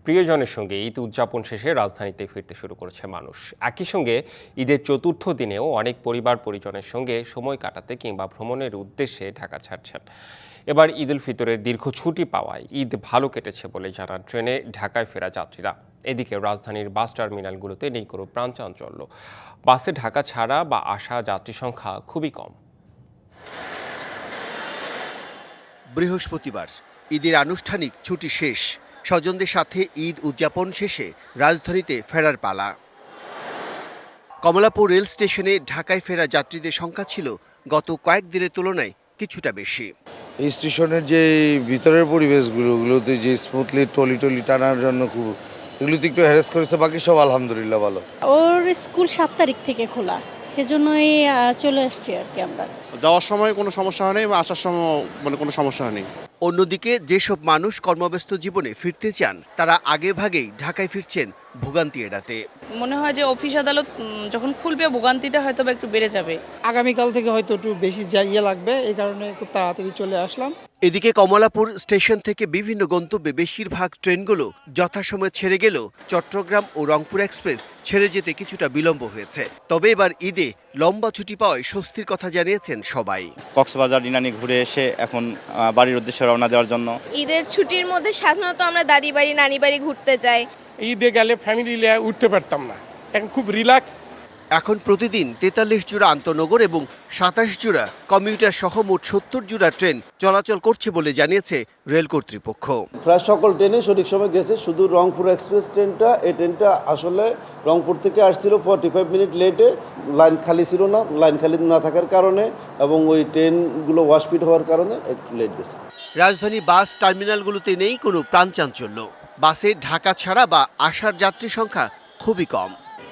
প্রিয়জনের সঙ্গে ঈদ উদযাপন শেষে রাজধানীতে ফিরতে শুরু করেছে মানুষ। একই সঙ্গে ঈদের চতুর্থ দিনেও অনেক পরিবার পরিজনের সঙ্গে সময় কাটাতে কিংবা ভ্রমণের উদ্দেশ্যে ঢাকা ছাড়ছেন। এবার ঈদ উল ফিতরের দীর্ঘ ছুটি পাওয়ায় ঈদ ভালো কেটেছে বলে জানান ট্রেনে ঢাকায় ফেরা যাত্রীরা। এদিকে রাজধানীর বাস টার্মিনালগুলোতে নেই কোনো প্রাণচাঞ্চল্য। বাসে ঢাকা ছাড়া বা আসা যাত্রী সংখ্যা খুবই কম। বৃহস্পতিবার ঈদের আনুষ্ঠানিক ছুটি শেষ, স্বজনদের সাথে ঈদ উদযাপন শেষে রাজধানীতে ফেরার পালা। কমলাপুর রেল স্টেশনে ঢাকায় ফেরা যাত্রীদের সংখ্যা ছিল গত কয়েকদিনের তুলনায় কিছুটা বেশি। এই স্টেশনের যে ভিতরের পরিবেশগুলোতে যে স্মুথলি টলি টানার জন্য খুব এগুলোতে একটু হ্যারেস করেছে, বাকি সব আলহামদুলিল্লাহ ভালো। ওর স্কুল 7 তারিখ থেকে খোলা, সেজন্যই চলে আসছি আর কি। আমরা যাওয়ার সময় কোনো সমস্যা হয়নি, আসার সময় কোনো সমস্যা হয়নি। অন্যদিকে যেসব মানুষ কর্মব্যস্ত জীবনে ফিরতে চান তারা আগেভাগেই ঢাকায় ফিরছেন ভোগান্তি এড়াতে। মনে হয় যে অফিস আদালত যখন খুলবে ভোগান্তিটা হয়তো একটু বেড়ে যাবে। আগামীকাল থেকে হয়তো একটু বেশি লাগবে, এই কারণে খুব তাড়াতাড়ি চলে আসলাম। এদিকে কমলাপুর স্টেশন থেকে বিভিন্ন গন্তব্যে বেশিরভাগ ট্রেনগুলো যথাসময়ে ছেড়ে গেলেও চট্টগ্রাম ও রংপুর এক্সপ্রেস ছেড়ে যেতে কিছুটা বিলম্ব হয়েছে। তবে এবার ঈদে লম্বা ছুটি পাওয়ায় স্বস্তির কথা জানিয়েছেন সবাই। কক্সবাজার ডিনানি ঘুরে এসে এখন বাড়ির উদ্দেশ্যে রওনা দেওয়ার জন্য। ঈদের ছুটির মধ্যে সাধারণত আমরা দাদি বাড়ি নানি বাড়ি ঘুরতে যাই। ঈদে গেলে ফ্যামিলি নিয়ে উঠতে পারতাম না, এখন খুব রিল্যাক্স। এখন প্রতিদিন 43 জোড়া আন্তনগর এবং 27 জোড়া কমিউটার সহ মোট 70 জোড়া ট্রেন চলাচল করছে বলে জানিয়েছে রেল কর্তৃপক্ষ। প্রায় সকল ট্রেনে সঠিক সময় গেছে, শুধু রংপুর এক্সপ্রেস ট্রেনটা, এই ট্রেনটা আসলে রংপুর থেকে আসছিল 45 মিনিট লেটে। লাইন খালি ছিল না, লাইন খালি না থাকার কারণে এবং ওই ট্রেনগুলো ওয়াশপিট হওয়ার কারণে একটু লেট গেছে। রাজধানী বাস টার্মিনালগুলোতে নেই কোনো প্রাণচাঞ্চল্য। বাসে ঢাকা ছাড়া বা আসার যাত্রী সংখ্যা খুবই কম।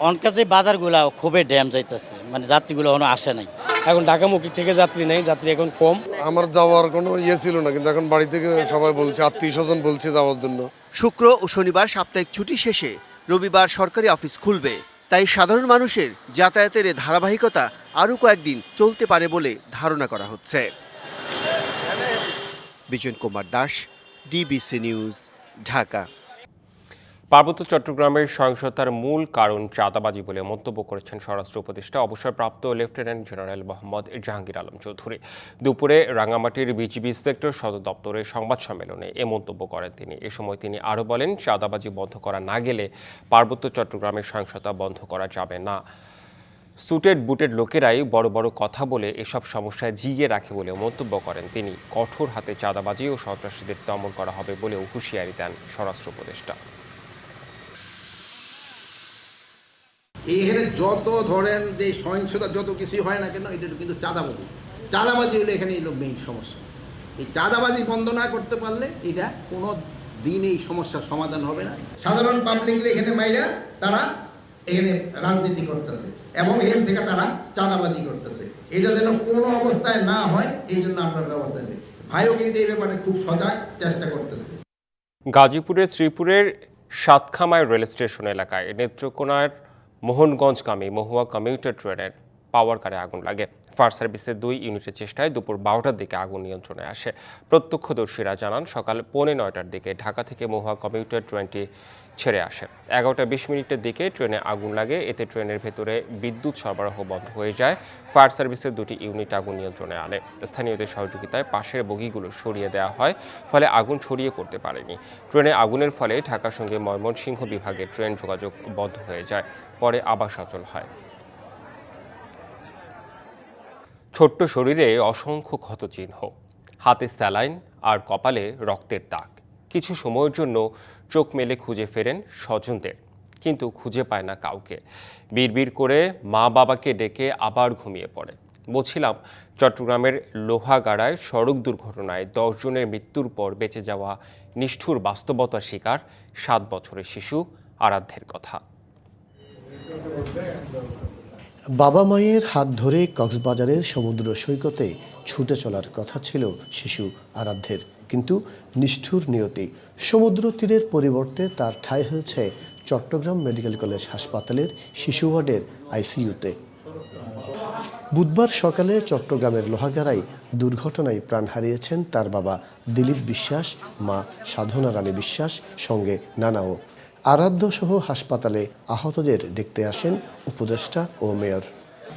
অনকাজে বাজারগুলো খুবই ড্যাম যাইতেছে, যাত্রীগুলো এখনো আসে নাই। এখন ঢাকামুখী থেকে যাত্রী নেই, যাত্রী এখন কম। আমার যাওয়ার কোনো ছিল না, কিন্তু এখন বাড়ি থেকে সবাই বলছে, আত্মীয় স্বজন বলছে যাওয়ার জন্য। শুক্র ও শনিবার সাপ্তাহিক ছুটি শেষে রবিবার সরকারি অফিস খুলবে, তাই সাধারণ মানুষের যাতায়াতের ধারাবাহিকতা আরও কয়েকদিন চলতে পারে বলে ধারণা করা হচ্ছে। Bijan Kumar Das, DBC news, Dhaka. পার্বত্য চট্টগ্রামের সহিংসতার মূল কারণ চাঁদাবাজি বলে মন্তব্য করেছেন স্বরাষ্ট্র উপদেষ্টা অবসরপ্রাপ্ত লেফটেন্যান্ট জেনারেল মোহাম্মদ জাহাঙ্গীর আলম চৌধুরী। দুপুরে রাঙামাটির বিজিবি সেক্টর সদর দপ্তরে সংবাদ সম্মেলনে এ মন্তব্য করেন তিনি। এ সময় তিনি আরও বলেন, চাঁদাবাজি বন্ধ করা না গেলে পার্বত্য চট্টগ্রামের সহিংসতা বন্ধ করা যাবে না। সুটেড বুটেড লোকেরাই বড় বড় কথা বলে এসব সমস্যায় জিইয়ে রাখে বলেও মন্তব্য করেন তিনি। কঠোর হাতে চাঁদাবাজি ও সন্ত্রাসীদের দমন করা হবে বলেও হুঁশিয়ারি দেন স্বরাষ্ট্র উপদেষ্টা। এখানে যত ধরেন যে সহিংসতা যত কিছুই হয় না কেন, এটা কিন্তু চাঁদাবাজি হলো এখানে এলো মেইন সমস্যা। এই চাঁদাবাজি বন্ধ না করতে পারলে এটা কোনো দিন এই সমস্যার সমাধান হবে না। সাধারণ পাবলিক এখানে মাইরা তারা এখানে রাজনীতি করতেছে এবং এখান থেকে তারা চাঁদাবাজি করতেছে। এটা যেন কোনো অবস্থায় না হয়, এই জন্য আমরা ব্যবস্থা নিই। ভাইও কিন্তু এই ব্যাপারে খুব সজাগ চেষ্টা করতেছে। গাজীপুরের শ্রীপুরের সাতখামাই রেল স্টেশন এলাকায় নেত্রকোনার মোহনগঞ্জগামী মহুয়া কমিউটার ট্রেনের পাওয়ার কারে আগুন লাগে। ফায়ার সার্ভিসের 2 ইউনিটের চেষ্টায় দুপুর 12টার দিকে আগুন নিয়ন্ত্রণে আসে। প্রত্যক্ষদর্শীরা জানান, সকাল 8:45টার দিকে ঢাকা থেকে মহুয়া কমিউটার ট্রেনটি ছেড়ে আসে। 11টা 20 মিনিটের দিকে ট্রেনে আগুন লাগে। এতে ট্রেনের ভেতরে বিদ্যুৎ সরবরাহ বন্ধ হয়ে যায়। ফায়ার সার্ভিসের 2টি ইউনিট আগুন নিয়ন্ত্রণে আনে। স্থানীয়দের সহযোগিতায় পাশের বগিগুলো সরিয়ে দেওয়া হয়, ফলে আগুন ছড়িয়ে পড়তে পারেনি। ট্রেনে আগুনের ফলে ঢাকার সঙ্গে ময়মনসিংহ বিভাগের ট্রেন যোগাযোগ বন্ধ হয়ে যায়, পরে আবার সচল হয়। ছোট্ট শরীরে অসংখ্য ক্ষতচিহ্ন, হাতে স্যালাইন আর কপালে রক্তের দাগ। কিছু সময়ের জন্য চোখ মেলে খুঁজে ফেরেন স্বজনদের, কিন্তু খুঁজে পায় না কাউকে। বিড়বিড় করে মা বাবাকে ডেকে আবার ঘুমিয়ে পড়ে। বলছিলাম, চট্টগ্রামের লোহাগাড়ায় সড়ক দুর্ঘটনায় 10 জনের মৃত্যুর পর বেঁচে যাওয়া নিষ্ঠুর বাস্তবতার শিকার 7 বছরের শিশু আরাধ্যের কথা। বাবা মায়ের হাত ধরে কক্সবাজারের সমুদ্র সৈকতে ছুটে চলার কথা ছিল শিশু আরাধ্যের, কিন্তু নিষ্ঠুর নিয়তি। সমুদ্র তীরের পরিবর্তে তার ঠাঁই হয়েছে চট্টগ্রাম মেডিকেল কলেজ হাসপাতালের শিশু ওয়ার্ডের আইসিইউতে। বুধবার সকালে চট্টগ্রামের লোহাগাড়ায় দুর্ঘটনায় প্রাণ হারিয়েছেন তার বাবা দিলীপ বিশ্বাস, মা সাধনা রানী বিশ্বাস, সঙ্গে নানাও। আরাধ্য সহ হাসপাতালে আহতদের দেখতে আসেন উপদেষ্টা ও মেয়র।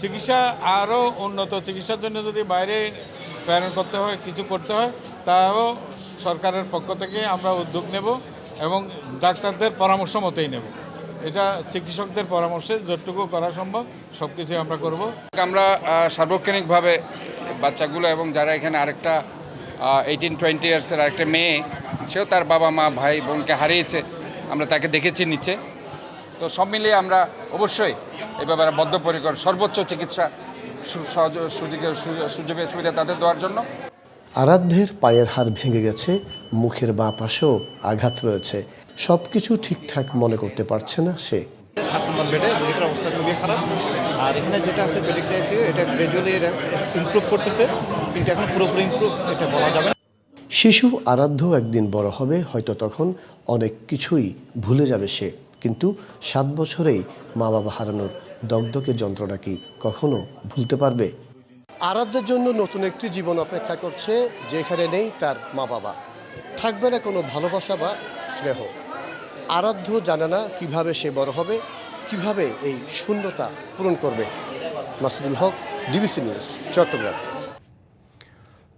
চিকিৎসা আরও উন্নত চিকিৎসার জন্য যদি বাইরে প্রেরণ করতে হয়, কিছু করতে হয়, তাও সরকারের পক্ষ থেকে আমরা উদ্যোগ নেব এবং ডাক্তারদের পরামর্শ মতোই নেব। এটা চিকিৎসকদের পরামর্শে যতটুকু করা সম্ভব সব কিছুই আমরা করব। আমরা সার্বক্ষণিকভাবে বাচ্চাগুলো এবং যারা এখানে আরেকটা 18-20 ইয়ার্সের আরেকটা মেয়ে, সেও তার বাবা মা ভাই বোনকে হারিয়েছে, আমরা তাকে দেখেছি নিচে। তো সব মিলিয়ে আমরা অবশ্যই এই ব্যাপারে বদ্ধপরিকর, সর্বোচ্চ চিকিৎসা সুযোগ সুবিধা তাদের দেওয়ার জন্য। আরাধ্যের পায়ের হাড় ভেঙে গেছে, মুখের বাঁ পাশেও আঘাত রয়েছে। সবকিছু ঠিকঠাক মনে করতে পারছে না সে। 7 নম্বর বেডে রোগীটার অবস্থা খুবই খারাপ। আর এখানে যেটা আছে পেডিক্রিয়া আইসিইউ, এটা গ্র্যাজুয়ালি ইমপ্রুভ করতেছে, কিন্তু এখন পুরোপুরি ইমপ্রুভ এটা বলা যাবে না। শিশু আরাধ্য একদিন বড় হবে, হয়তো তখন অনেক কিছুই ভুলে যাবে সে। কিন্তু 7 বছরেই মা বাবা হারানোর দগদগে যন্ত্রণা কি কখনো ভুলতে পারবে? আরাধ্যের জন্য নতুন একটি জীবন অপেক্ষা করছে, যেখানে নেই তার মা বাবা, থাকবে না কোনো ভালোবাসা বা স্নেহ। আরাধ্য জানে না কিভাবে সে বড় হবে, কিভাবে এই শূন্যতা পূরণ করবে। মাসুদুল হক, ডিবিসি নিউজ, চট্টগ্রাম।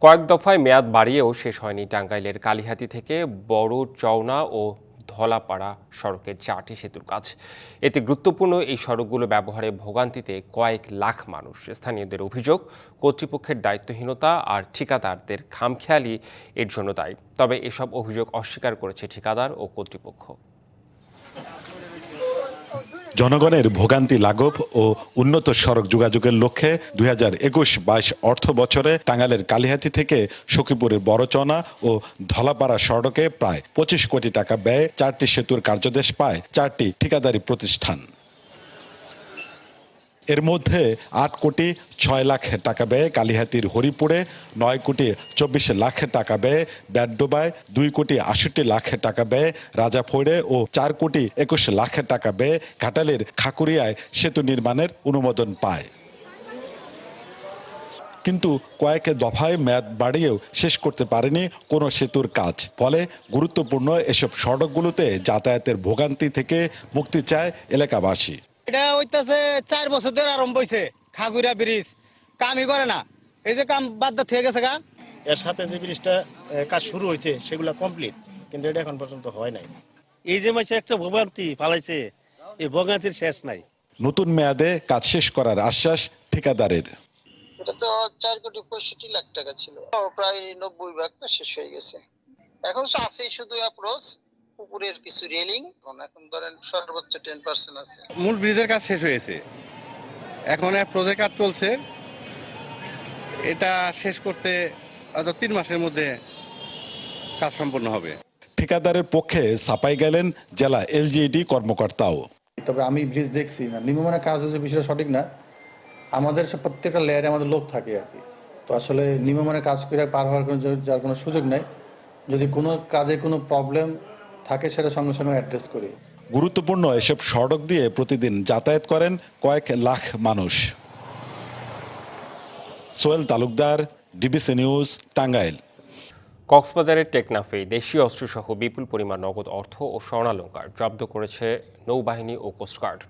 কয়েক দফায় মেয়াদ বাড়িয়েও শেষ হয়নি টাঙ্গাইলের কালিহাতী থেকে বড় চওনা ও ধলাপাড়া সড়কের 4টি সেতুর কাজ। এতে গুরুত্বপূর্ণ এই সড়কগুলো ব্যবহারে ভোগান্তিতে কয়েক লাখ মানুষ। স্থানীয়দের অভিযোগ, কর্তৃপক্ষের দায়িত্বহীনতা আর ঠিকাদারদের খামখেয়ালি এর জন্য দায়ী। তবে এসব অভিযোগ অস্বীকার করেছে ঠিকাদার ও কর্তৃপক্ষ। জনগণের ভোগান্তি লাঘব ও উন্নত সড়ক যোগাযোগের লক্ষ্যে 2021-22 অর্থ বছরে টাঙ্গাইলের কালিহাতী থেকে সখীপুরের বড়চনা ও ধলাপাড়া সড়কে প্রায় 25 কোটি টাকা ব্যয়ে 4টি সেতুর কার্যাদেশ পায় 4টি ঠিকাদারি প্রতিষ্ঠান। এর মধ্যে 8 কোটি 6 লাখ টাকা ব্যয়ে কালিহাতীর হরিপুরে, 9 কোটি 24 লাখ টাকা ব্যয়ে ব্যাডডোবায়, 2 কোটি 68 লাখ টাকা ব্যয়ে রাজাফৈড়ে ও 4 কোটি 21 লাখ টাকা ব্যয়ে ঘাটালের খাকুরিয়ায় সেতু নির্মাণের অনুমোদন পায়। কিন্তু কয়েক দফায় মেয়াদ বাড়িয়েও শেষ করতে পারেনি কোনো সেতুর কাজ। ফলে গুরুত্বপূর্ণ এসব সড়কগুলোতে যাতায়াতের ভোগান্তি থেকে মুক্তি চায় এলাকাবাসী। এটা হইতাছে 4 বছর ধরে আরম্ভ হয়েছে, খাগুড়া ব্রিজ কামই করে না। এই যে কাম বাদ থেকে গেছে গা, এর সাথে যে ব্রিজটা কাজ শুরু হয়েছে সেগুলো কমপ্লিট, কিন্তু এটা এখন পর্যন্ত হয় নাই। এই যে মাসে একটা ভোগান্তি ফালাইছে, এই ভোগান্তির শেষ নাই। নতুন মেয়াদে কাজ শেষ করার আশ্বাস ঠিকাদারের। এটা তো 4 কোটি 65 লাখ টাকা ছিল, প্রায় 90% তো শেষ হয়ে গেছে। এখন আছেই শুধু অ্যাপ্রোচ, উপরের কিছু রেলিং, এখন ধরেন সর্বোচ্চ 10% আছে। মূল ব্রিজের কাজ শেষ হয়েছে, এখন অ্যাপ্রোচের কাজ চলছে। এটা শেষ করতে 3 মাসের মধ্যে কাজ সম্পন্ন হবে। ঠিকাদারের পক্ষে ছাপাই গেলেন জেলা এলজিইডি কর্মকর্তাও। তবে আমি ব্রিজ দেখছি না, নিম্নমানের কাজ হচ্ছে বিষয়টা সঠিক না। আমাদের প্রত্যেকটা লেয়ারে আমাদের লোক থাকে আর কি, তো আসলে নিম্নমানের কাজ করে পার হওয়ার যার কোনো সুযোগ নাই। যদি কোনো কাজে কোনো প্রবলেম থাকে সেটা সঙ্গে সঙ্গে অ্যাড্রেস করি। গুরুত্বপূর্ণ এসব সড়ক দিয়ে প্রতিদিন যাতায়াত করেন কয়েক লাখ মানুষ। Sohel Talukdar, DBC news, Tangail. কক্সবাজারের টেকনাফে দেশীয় অস্ত্রসহ বিপুল পরিমাণ নগদ অর্থ ও স্বর্ণালংকার জব্দ করেছে নৌবাহিনী ও কোস্টগার্ড।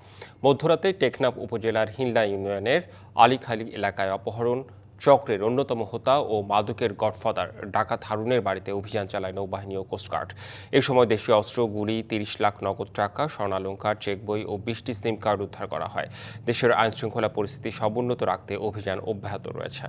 মধ্যরাতে টেকনাফ উপজেলার হিনলা ইউনিয়নের আলীখালী এলাকায় অপহরণ চক্রের অন্যতম হোতা ও মাদকের গডফাদার ডাকাত হারুনের বাড়িতে অভিযান চালায় নৌবাহিনী ও কোস্টগার্ড। এ সময় দেশীয় অস্ত্র, গুলি, 30 লাখ নগদ টাকা, স্বর্ণালংকার, চেক বই ও 20টি সিম কার্ড উদ্ধার করা হয়। দেশের আইনশৃঙ্খলা পরিস্থিতি সমুন্নত রাখতে অভিযান অব্যাহত রয়েছে।